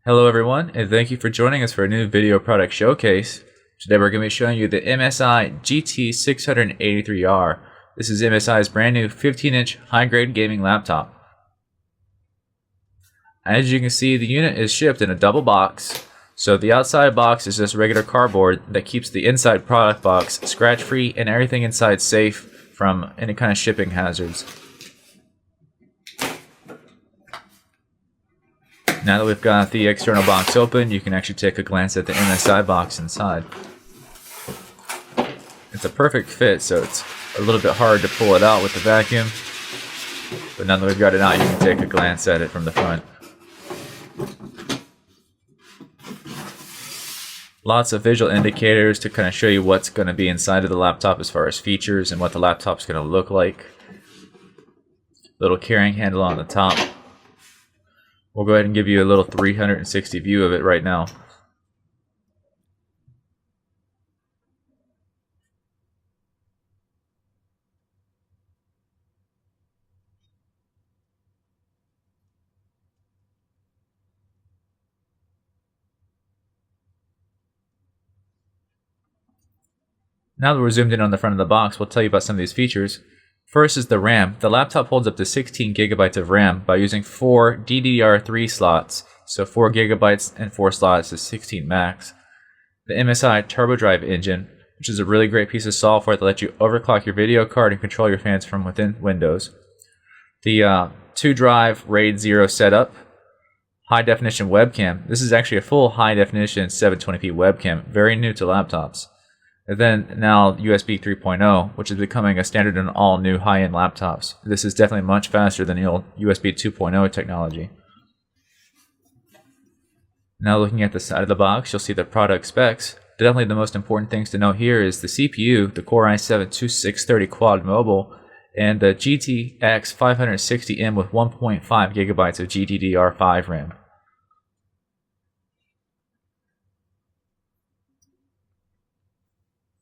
Hello everyone, and thank you for joining us for a new video product showcase. Today we're going to be showing you the MSI GT683R. This is MSI's brand new 15-inch high-grade gaming laptop. As you can see, the unit is shipped in a double box. So the outside box is just regular cardboard that keeps the inside product box scratch-free and everything inside safe from any kind of shipping hazards. Now that we've got the external box open, you can actually take a glance at the MSI box inside. It's a perfect fit, so it's a little bit hard to pull it out with the vacuum. But now that we've got it out, you can take a glance at it from the front. Lots of visual indicators to kind of show you what's going to be inside of the laptop as far as features and what the laptop's going to look like. Little carrying handle on the top. We'll go ahead and give you a little 360 view of it right now. Now that we're zoomed in on the front of the box, we'll tell you about some of these features. First is the RAM. The laptop holds up to 16 gigabytes of RAM by using 4 DDR3 slots. So 4 gigabytes and 4 slots is 16 max. The MSI TurboDrive engine, which is a really great piece of software that lets you overclock your video card and control your fans from within Windows. The 2-drive RAID 0 setup. High definition webcam. This is actually a full high definition 720p webcam, very new to laptops. And then now USB 3.0, which is becoming a standard in all new high-end laptops. This is definitely much faster than the old USB 2.0 technology. Now looking at the side of the box, you'll see the product specs. Definitely the most important things to note here is the CPU, the Core i7-2630 Quad Mobile, and the GTX560M with 1.5 gigabytes of GDDR5 RAM.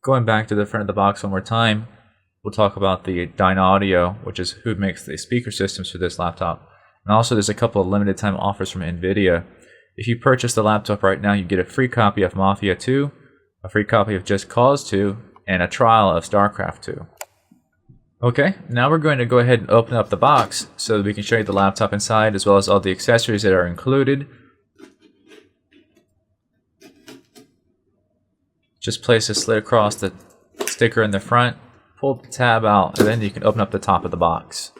Going back to the front of the box one more time, we'll talk about the Dynaudio, which is who makes the speaker systems for this laptop. And also there's a couple of limited time offers from Nvidia. If you purchase the laptop right now, you get a free copy of Mafia 2, a free copy of Just Cause 2, and a trial of StarCraft 2. Okay, now we're going to go ahead and open up the box so that we can show you the laptop inside as well as all the accessories that are included. Just place a slit across the sticker in the front, pull the tab out, and then you can open up the top of the box.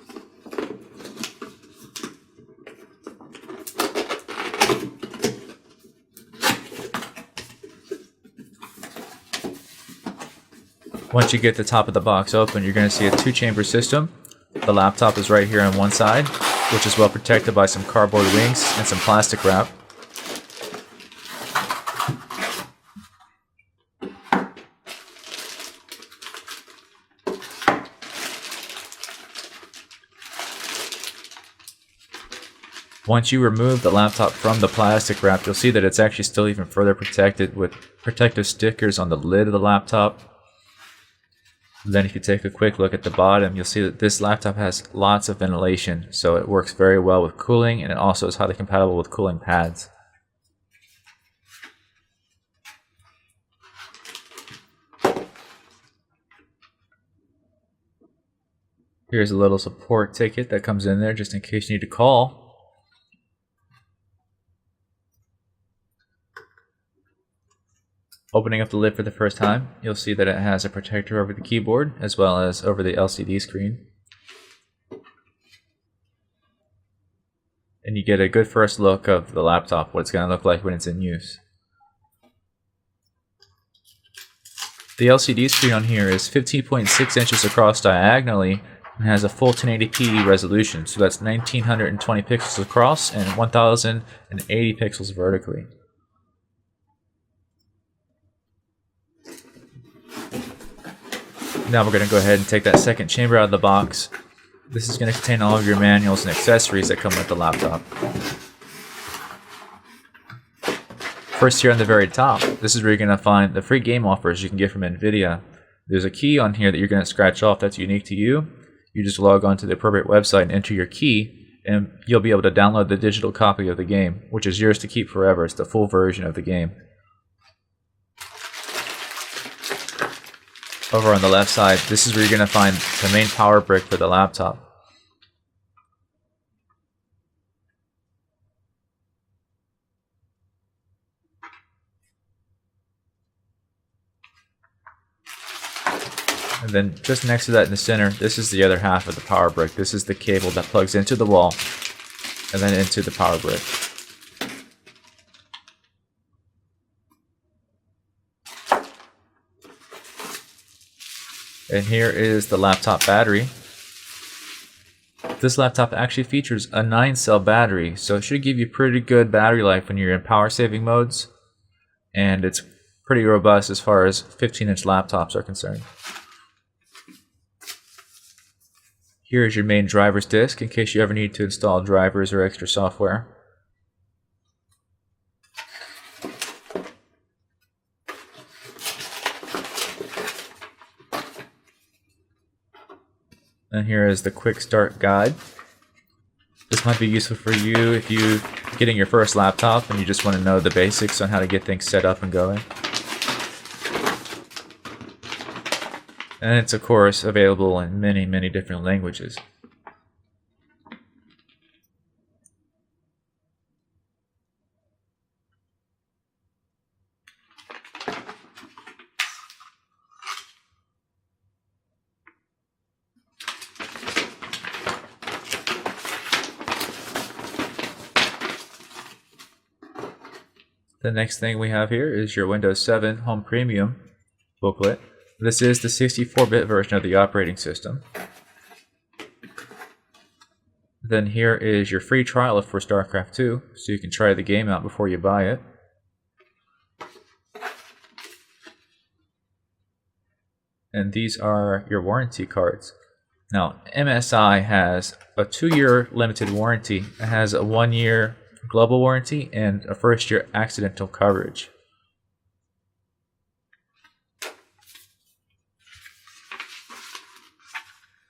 Once you get the top of the box open, you're going to see a 2-chamber system. The laptop is right here on one side, which is well protected by some cardboard wings and some plastic wrap. Once you remove the laptop from the plastic wrap, you'll see that it's actually still even further protected with protective stickers on the lid of the laptop. Then if you take a quick look at the bottom, you'll see that this laptop has lots of ventilation, so it works very well with cooling, and it also is highly compatible with cooling pads. Here's a little support ticket that comes in there just in case you need to call. Opening up the lid for the first time, you'll see that it has a protector over the keyboard as well as over the LCD screen. And you get a good first look of the laptop, what it's going to look like when it's in use. The LCD screen on here is 15.6 inches across diagonally and has a full 1080p resolution, so that's 1920 pixels across and 1080 pixels vertically. Now we're going to go ahead and take that second chamber out of the box. This is going to contain all of your manuals and accessories that come with the laptop. First here on the very top, this is where you're going to find the free game offers you can get from Nvidia. There's a key on here that you're going to scratch off that's unique to you. You just log on to the appropriate website and enter your key, and you'll be able to download the digital copy of the game, which is yours to keep forever. It's the full version of the game. Over on the left side, this is where you're going to find the main power brick for the laptop. And then just next to that in the center, this is the other half of the power brick. This is the cable that plugs into the wall and then into the power brick. And here is the laptop battery. This laptop actually features a 9-cell battery, so it should give you pretty good battery life when you're in power saving modes. And it's pretty robust as far as 15-inch laptops are concerned. Here is your main driver's disk in case you ever need to install drivers or extra software. And here is the quick start guide. This might be useful for you if you're getting your first laptop and you just want to know the basics on how to get things set up and going. And it's of course available in many different languages. The next thing we have here is your Windows 7 Home Premium booklet. This is the 64-bit version of the operating system. Then here is your free trial for StarCraft 2, so you can try the game out before you buy it. And these are your warranty cards. Now, MSI has a 2-year limited warranty. It has a 1-year global warranty and a 1st-year accidental coverage.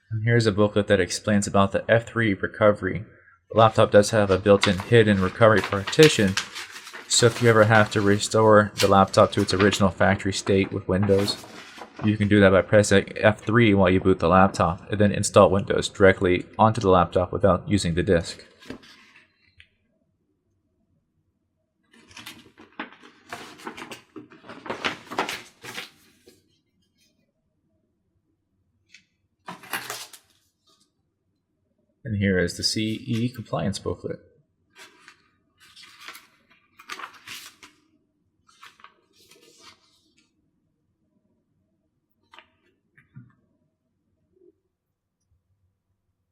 And here's a booklet that explains about the F3 recovery. The laptop does have a built-in hidden recovery partition, so if you ever have to restore the laptop to its original factory state with Windows, you can do that by pressing F3 while you boot the laptop, and then install Windows directly onto the laptop without using the disk. And here is the CE compliance booklet.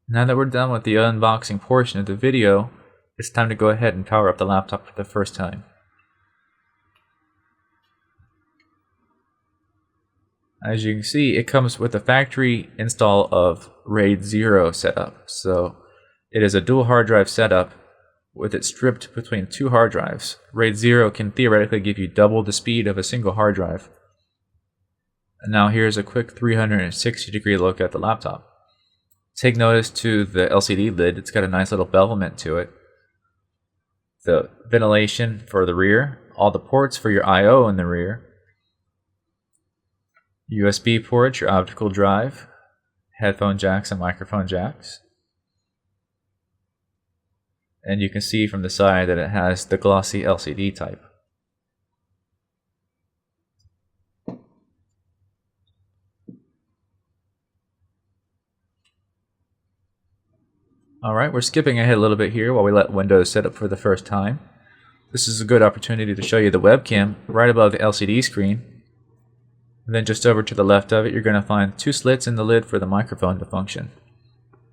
Now that we're done with the unboxing portion of the video, it's time to go ahead and power up the laptop for the first time. As you can see, it comes with a factory install of RAID 0 setup. So it is a dual hard drive setup with it stripped between 2 hard drives. RAID 0 can theoretically give you double the speed of a single hard drive. And now here's a quick 360-degree look at the laptop. Take notice to the LCD lid. It's got a nice little bevelment to it. The ventilation for the rear, all the ports for your I/O in the rear, USB ports, your optical drive, headphone jacks and microphone jacks. And you can see from the side that it has the glossy LCD type. Alright, we're skipping ahead a little bit here while we let Windows set up for the first time. This is a good opportunity to show you the webcam right above the LCD screen. And then just over to the left of it, you're going to find 2 slits in the lid for the microphone to function.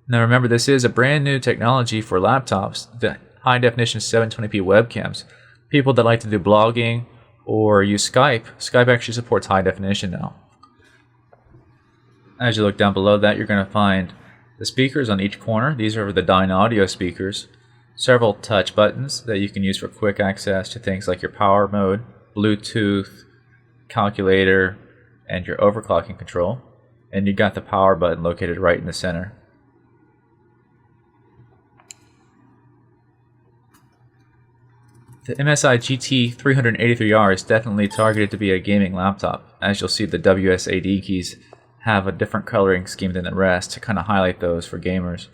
Now remember, this is a brand new technology for laptops, the high definition 720p webcams. People that like to do blogging or use Skype, Skype actually supports high definition now. As you look down below that, you're going to find the speakers on each corner. These are the Dynaudio speakers. Several touch buttons that you can use for quick access to things like your power mode, Bluetooth, calculator, and your overclocking control. And you got the power button located right in the center. The MSI GT383R is definitely targeted to be a gaming laptop. As you'll see, the WSAD keys have a different coloring scheme than the rest to kind of highlight those for gamers.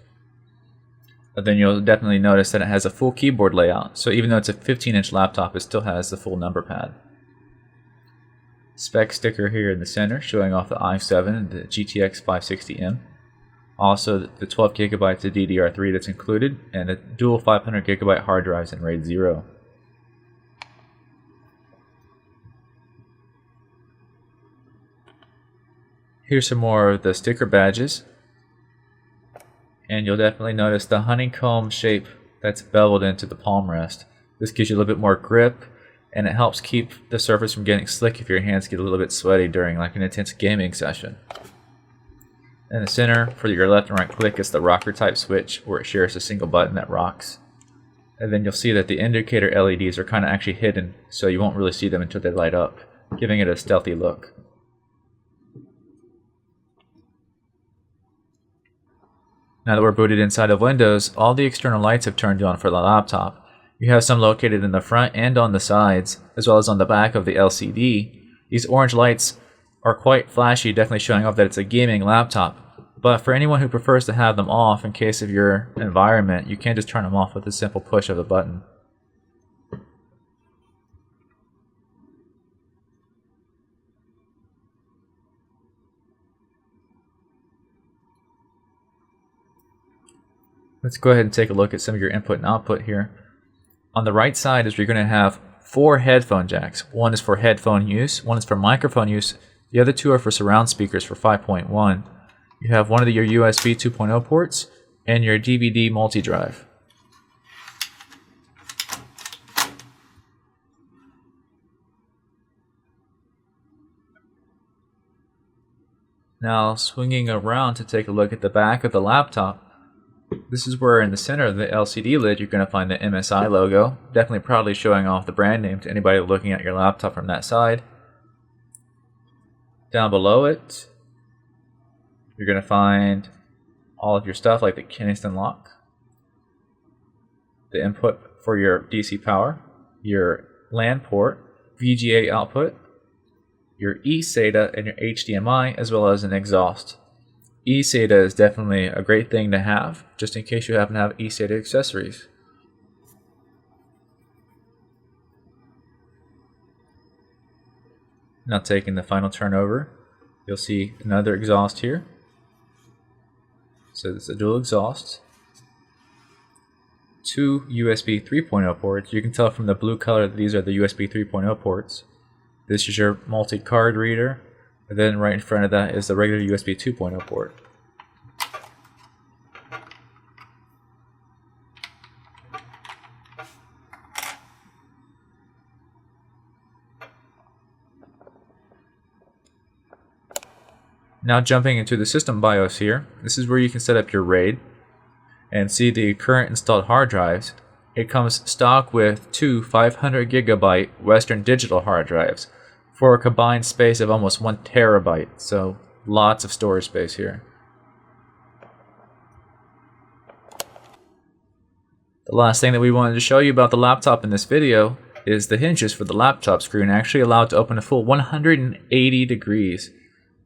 But then you'll definitely notice that it has a full keyboard layout, so even though it's a 15-inch laptop, it still has the full number pad. Spec sticker here in the center showing off the i7 and the GTX560M. Also the 12GB of DDR3 that's included, and the dual 500GB hard drives in RAID 0. Here's some more of the sticker badges, and you'll definitely notice the honeycomb shape that's beveled into the palm rest. This gives you a little bit more grip, and it helps keep the surface from getting slick if your hands get a little bit sweaty during like an intense gaming session. In the center, for your left and right click, is the rocker type switch, where it shares a single button that rocks. And then you'll see that the indicator LEDs are kind of actually hidden, so you won't really see them until they light up, giving it a stealthy look. Now that we're booted inside of Windows, all the external lights have turned on for the laptop. You have some located in the front and on the sides, as well as on the back of the LCD. These orange lights are quite flashy, definitely showing off that it's a gaming laptop. But for anyone who prefers to have them off in case of your environment, you can just turn them off with a simple push of the button. Let's go ahead and take a look at some of your input and output here. On the right side is where you're going to have 4 headphone jacks. One is for headphone use, one is for microphone use, the other 2 are for surround speakers for 5.1. You have one of your USB 2.0 ports and your DVD multi-drive. Now swinging around to take a look at the back of the laptop, this is where in the center of the LCD lid you're going to find the MSI logo, definitely proudly showing off the brand name to anybody looking at your laptop from that side. Down below it, you're going to find all of your stuff like the Kingston lock, the input for your DC power, your LAN port, VGA output, your eSATA and your HDMI, as well as an exhaust. eSATA is definitely a great thing to have, just in case you happen to have eSATA accessories. Now taking the final turn over, you'll see another exhaust here. So it's a dual exhaust. 2 USB 3.0 ports. You can tell from the blue color that these are the USB 3.0 ports. This is your multi-card reader. And then right in front of that is the regular USB 2.0 port. Now jumping into the system BIOS here, this is where you can set up your RAID and see the current installed hard drives. It comes stock with 2 500GB Western Digital hard drives for a combined space of almost 1 terabyte, so lots of storage space here. The last thing that we wanted to show you about the laptop in this video is the hinges for the laptop screen actually allowed to open a full 180 degrees.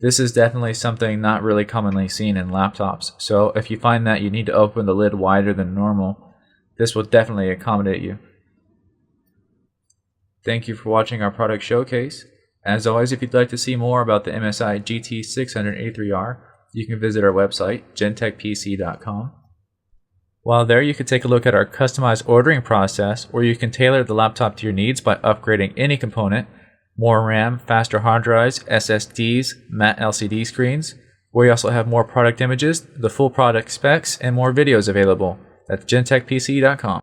This is definitely something not really commonly seen in laptops, so if you find that you need to open the lid wider than normal, this will definitely accommodate you. Thank you for watching our product showcase. As always, if you'd like to see more about the MSI GT683R, you can visit our website, GentechPC.com. While there, you can take a look at our customized ordering process, where you can tailor the laptop to your needs by upgrading any component: more RAM, faster hard drives, SSDs, matte LCD screens. We also have more product images, the full product specs, and more videos available. That's GentechPC.com.